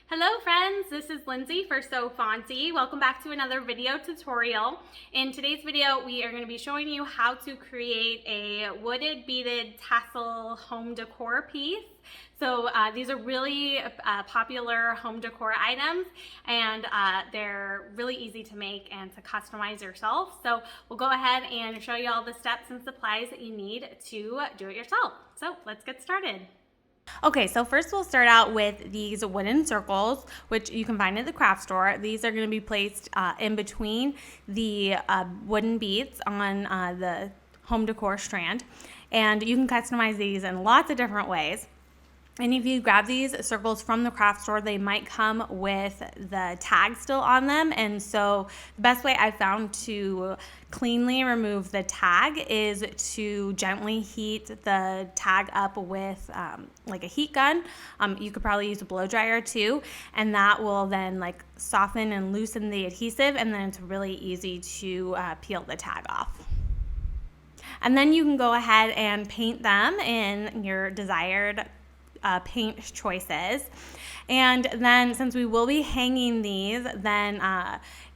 Hello friends, this is Lindsay for Fontsy. Welcome back to another video tutorial. In today's video, we are going to be showing you how to create a wooded beaded tassel home decor piece. So these are really popular home decor items, and they're really easy to make and to customize yourself. So we'll go ahead and show you all the steps and supplies that you need to do it yourself. So let's get started. Okay, so first we'll start out with these wooden circles, which you can find at the craft store. These are going to be placed in between the wooden beads on the home decor strand. And you can customize these in lots of different ways. And if you grab these circles from the craft store, they might come with the tag still on them. And so the best way I found to cleanly remove the tag is to gently heat the tag up with like a heat gun. You could probably use a blow dryer too, and that will then like soften and loosen the adhesive, and then it's really easy to peel the tag off. And then you can go ahead and paint them in your desired paint choices. And then since we will be hanging these, then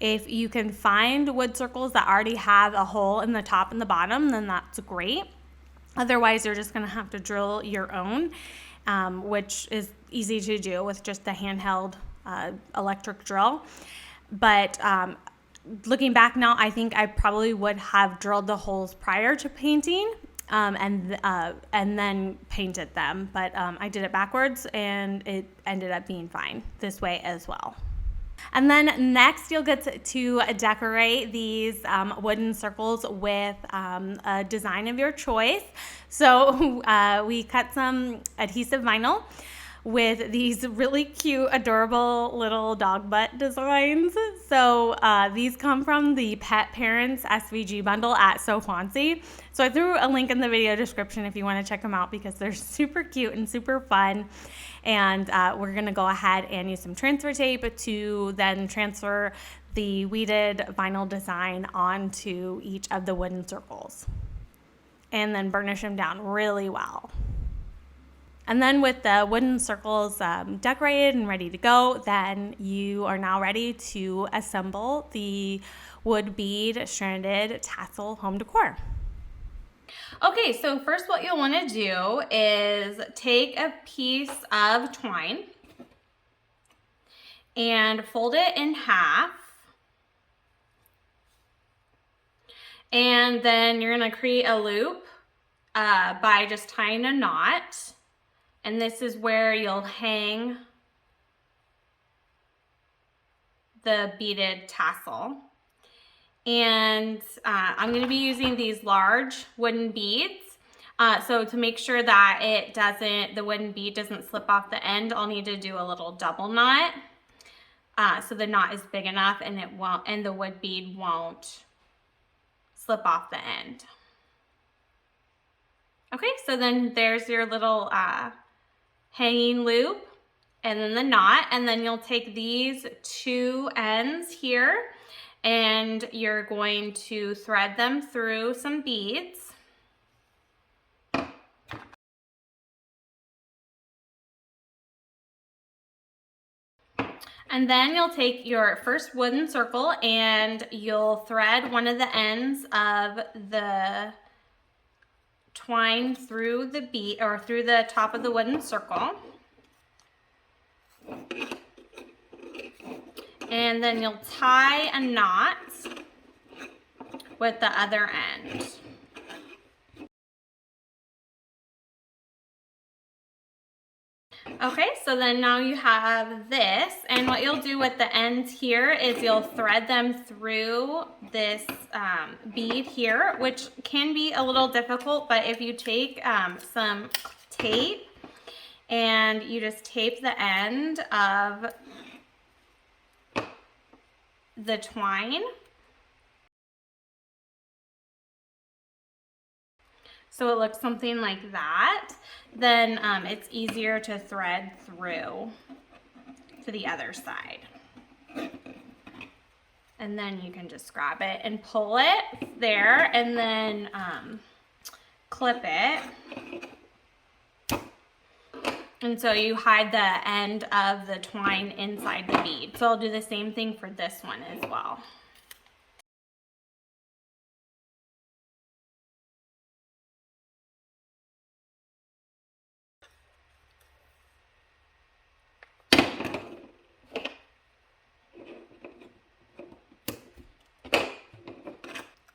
if you can find wood circles that already have a hole in the top and the bottom, then that's great. Otherwise, you're just going to have to drill your own, which is easy to do with just the handheld electric drill. But looking back now, I think I probably would have drilled the holes prior to painting. And then painted them, but I did it backwards and it ended up being fine this way as well. And then next you'll get to decorate these wooden circles with a design of your choice. So we cut some adhesive vinyl with these really cute, adorable little dog butt designs. So these come from the Pet Parents SVG bundle at Fontsy. So I threw a link in the video description if you want to check them out because they're super cute and super fun. And we're going to go ahead and use some transfer tape to then transfer the weeded vinyl design onto each of the wooden circles and then burnish them down really well. And then with the wooden circles decorated and ready to go, then you are now ready to assemble the wood bead stranded tassel home decor. Okay, so first what you'll want to do is take a piece of twine and fold it in half. And then you're going to create a loop by just tying a knot. And this is where you'll hang the beaded tassel. And I'm going to be using these large wooden beads. So to make sure that the wooden bead doesn't slip off the end, I'll need to do a little double knot. So the knot is big enough and the wood bead won't slip off the end. Okay, so then there's your little hanging loop and then the knot, and then you'll take these two ends here and you're going to thread them through some beads. And then you'll take your first wooden circle and you'll thread one of the ends of the twine through the bead or through the top of the wooden circle. And then you'll tie a knot with the other end. Okay, so then now you have this, and what you'll do with the ends here is you'll thread them through this bead here, which can be a little difficult, but if you take some tape and you just tape the end of the twine, so it looks something like that, then it's easier to thread through to the other side. And then you can just grab it and pull it there and then clip it. And so you hide the end of the twine inside the bead. So I'll do the same thing for this one as well.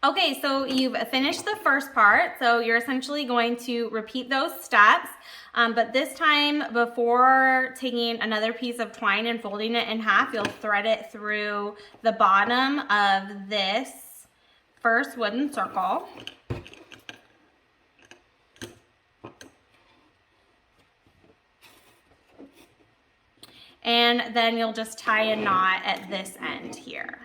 Okay, so you've finished the first part, so you're essentially going to repeat those steps, but this time, before taking another piece of twine and folding it in half, you'll thread it through the bottom of this first wooden circle. And then you'll just tie a knot at this end here.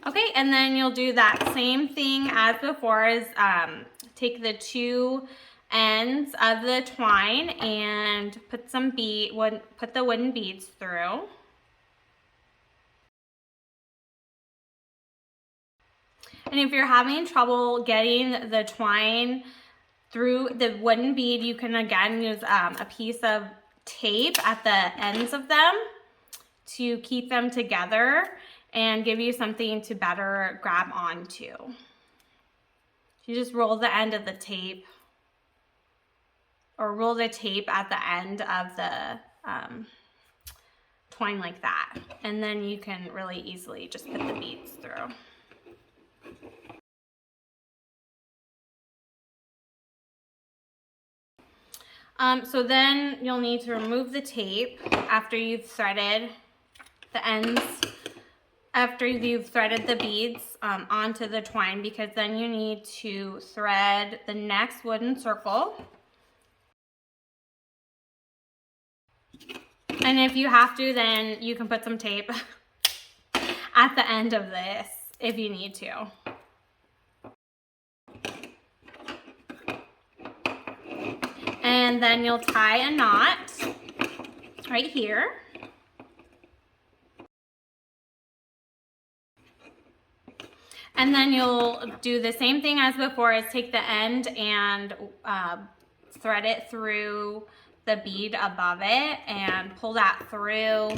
Okay, and then you'll do that same thing as before, is take the two ends of the twine and put the wooden beads through. And if you're having trouble getting the twine through the wooden bead, you can again use a piece of tape at the ends of them to keep them together and give you something to better grab onto. You just roll the end of the tape, or roll the tape at the end of the twine like that, and then you can really easily just put the beads through. So then you'll need to remove the tape after you've threaded the ends, after you've threaded the beads onto the twine, because then you need to thread the next wooden circle. And if you have to, then you can put some tape at the end of this if you need to. And then you'll tie a knot right here. And then you'll do the same thing as before, is take the end and thread it through the bead above it and pull that through,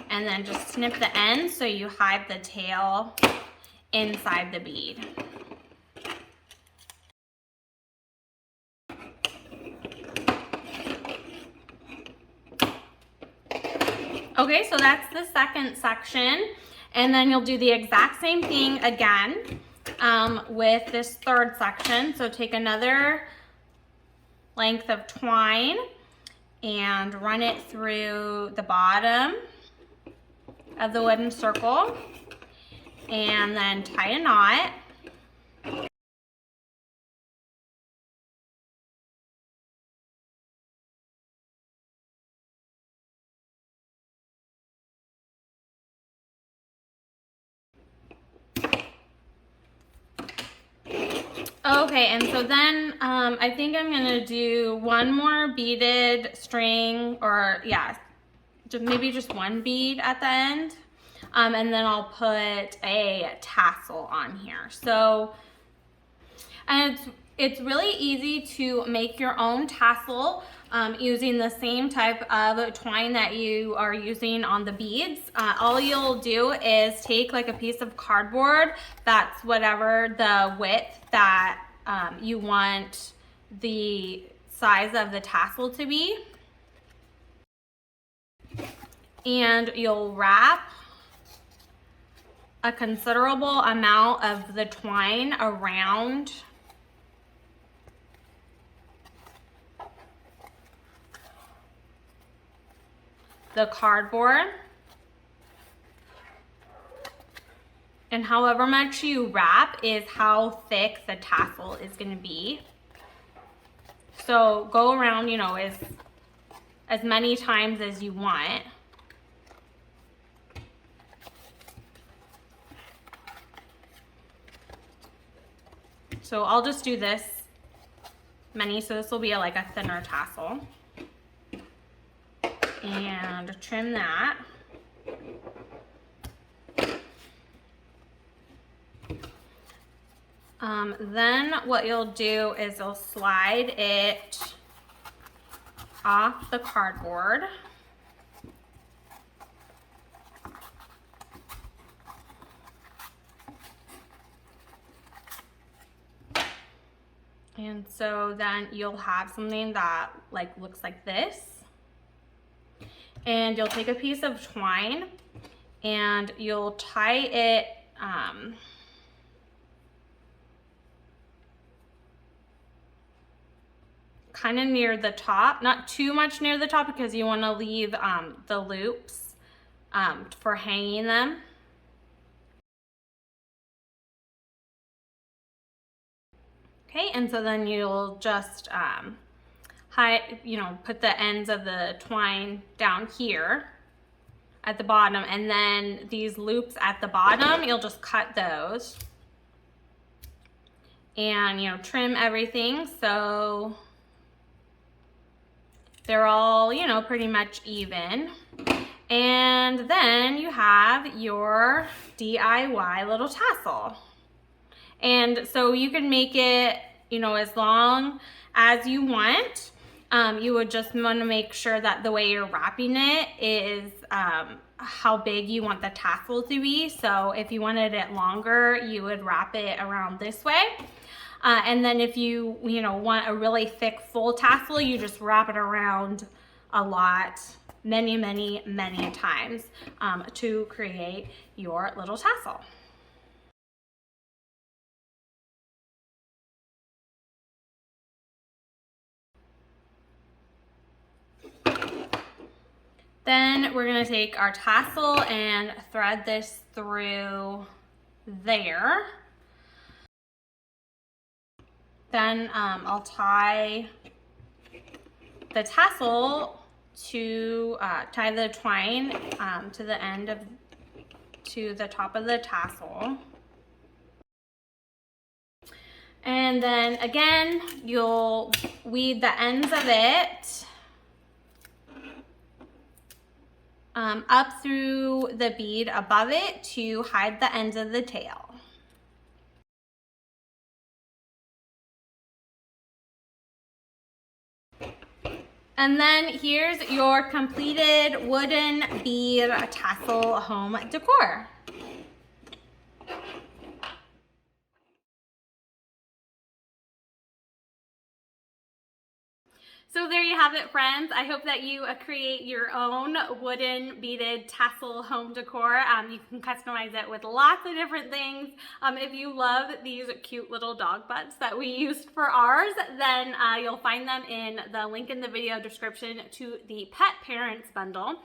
and then just snip the end so you hide the tail inside the bead. Okay, so that's the second section. And then you'll do the exact same thing again with this third section. So take another length of twine and run it through the bottom of the wooden circle, and then tie a knot. Okay, and so then I think I'm gonna do one more beaded string, or yeah, maybe just one bead at the end, and then I'll put a tassel on here. So, and it's really easy to make your own tassel using the same type of twine that you are using on the beads. All you'll do is take like a piece of cardboard that's whatever the width that you want the size of the tassel to be, and you'll wrap a considerable amount of the twine around the cardboard, and however much you wrap is how thick the tassel is going to be. So go around, you know, as many times as you want. So I'll just do this many, so this will be like a thinner tassel. And trim that. Then what you'll do is you'll slide it off the cardboard. And so then you'll have something that looks like this. And you'll take a piece of twine and you'll tie it kind of near the top, not too much near the top because you want to leave the loops for hanging them. Okay, and so then you'll just put the ends of the twine down here at the bottom, and then these loops at the bottom, you'll just cut those and trim everything so they're all pretty much even. And then you have your DIY little tassel. And so you can make it as long as you want. You would just want to make sure that the way you're wrapping it is how big you want the tassel to be. So if you wanted it longer, you would wrap it around this way. And then if you want a really thick full tassel, you just wrap it around a lot, many times to create your little tassel. Then we're gonna take our tassel and thread this through there. Then I'll tie the tassel to tie the twine to the end to the top of the tassel. And then again, you'll weave the ends of it up through the bead above it to hide the ends of the tail. And then here's your completed wooden bead tassel home decor. So there you have it, friends. I hope that you create your own wooden beaded tassel home decor. You can customize it with lots of different things. If you love these cute little dog butts that we used for ours, then you'll find them in the link in the video description to the Pet Parents Bundle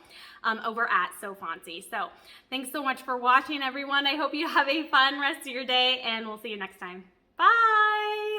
over at Fontsy. So thanks so much for watching, everyone. I hope you have a fun rest of your day, and we'll see you next time. Bye!